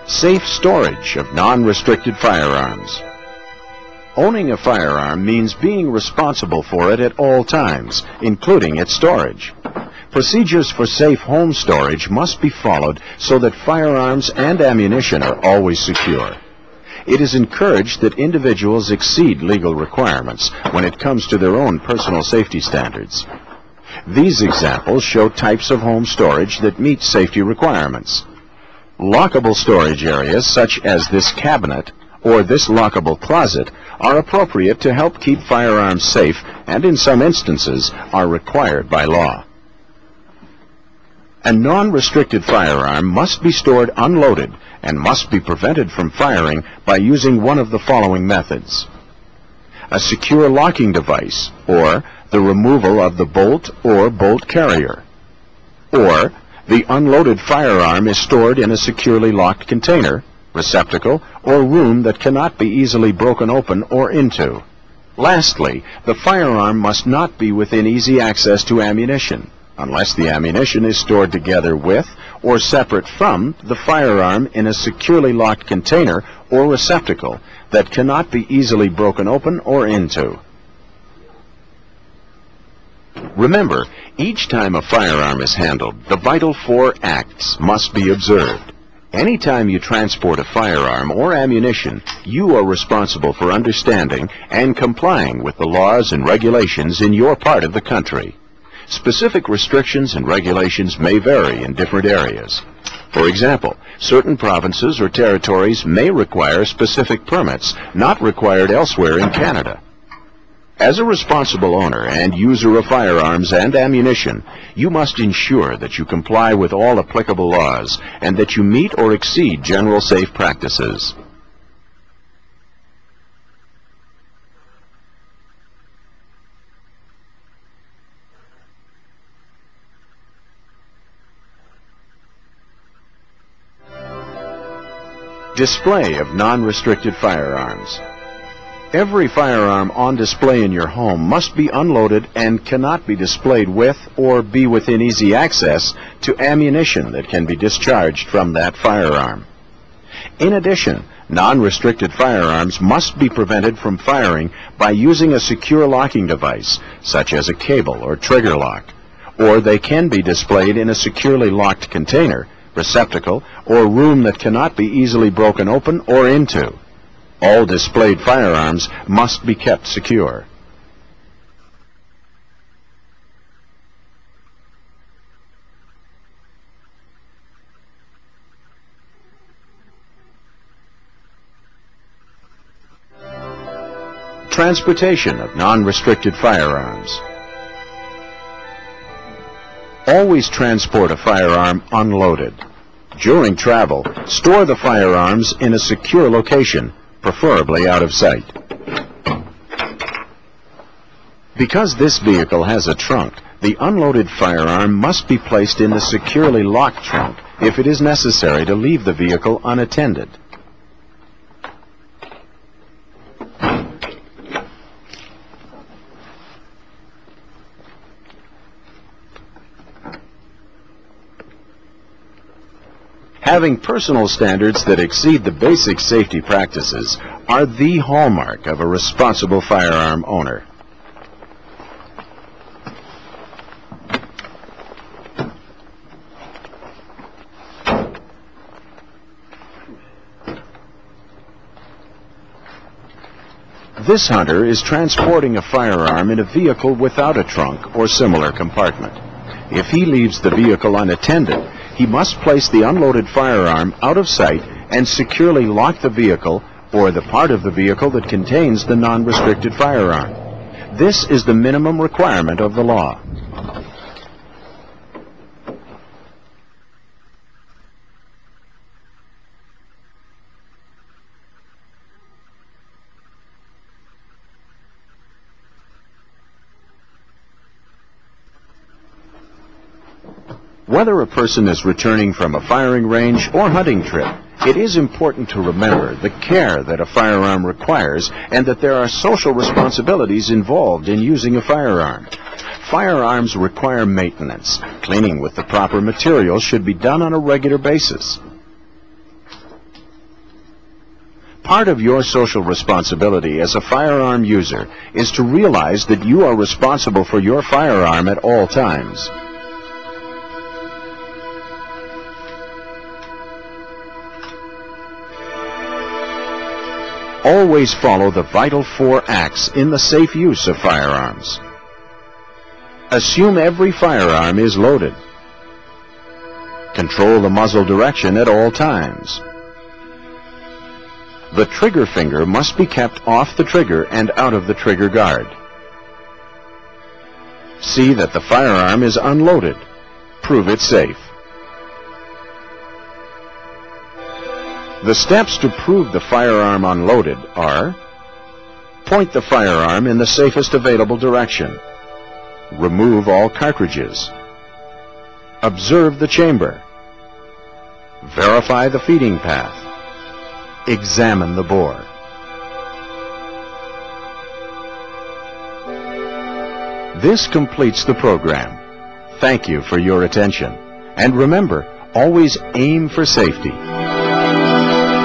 Safe storage of non-restricted firearms. Owning a firearm means being responsible for it at all times, including its storage. Procedures for safe home storage must be followed so that firearms and ammunition are always secure. It is encouraged that individuals exceed legal requirements when it comes to their own personal safety standards. These examples show types of home storage that meet safety requirements. Lockable storage areas such as this cabinet or this lockable closet are appropriate to help keep firearms safe and in some instances are required by law. A non-restricted firearm must be stored unloaded and must be prevented from firing by using one of the following methods. A secure locking device, or the removal of the bolt or bolt carrier. Or the unloaded firearm is stored in a securely locked container, receptacle, or room that cannot be easily broken open or into. Lastly, the firearm must not be within easy access to ammunition, unless the ammunition is stored together with or separate from the firearm in a securely locked container or receptacle that cannot be easily broken open or into. Remember, each time a firearm is handled, the vital 4 acts must be observed. Anytime you transport a firearm or ammunition, you are responsible for understanding and complying with the laws and regulations in your part of the country. Specific restrictions and regulations may vary in different areas. For example, certain provinces or territories may require specific permits not required elsewhere in Canada. As a responsible owner and user of firearms and ammunition, you must ensure that you comply with all applicable laws and that you meet or exceed general safe practices. Display of non-restricted firearms. Every firearm on display in your home must be unloaded and cannot be displayed with or be within easy access to ammunition that can be discharged from that firearm. In addition, non-restricted firearms must be prevented from firing by using a secure locking device, such as a cable or trigger lock, or they can be displayed in a securely locked container, receptacle, or room that cannot be easily broken open or into. All displayed firearms must be kept secure. Transportation of non-restricted firearms. Always transport a firearm unloaded. During travel, store the firearms in a secure location, preferably out of sight. Because this vehicle has a trunk, the unloaded firearm must be placed in the securely locked trunk if it is necessary to leave the vehicle unattended. Having personal standards that exceed the basic safety practices are the hallmark of a responsible firearm owner. This hunter is transporting a firearm in a vehicle without a trunk or similar compartment. If he leaves the vehicle unattended, he must place the unloaded firearm out of sight and securely lock the vehicle or the part of the vehicle that contains the non-restricted firearm. This is the minimum requirement of the law. Whether a person is returning from a firing range or hunting trip, it is important to remember the care that a firearm requires and that there are social responsibilities involved in using a firearm. Firearms require maintenance. Cleaning with the proper material should be done on a regular basis. Part of your social responsibility as a firearm user is to realize that you are responsible for your firearm at all times. Always follow the vital 4 acts in the safe use of firearms. Assume every firearm is loaded. Control the muzzle direction at all times. The trigger finger must be kept off the trigger and out of the trigger guard. See that the firearm is unloaded. Prove it safe. The steps to prove the firearm unloaded are: point the firearm in the safest available direction. Remove all cartridges. Observe the chamber. Verify the feeding path. Examine the bore. This completes the program. Thank you for your attention. And remember, always aim for safety.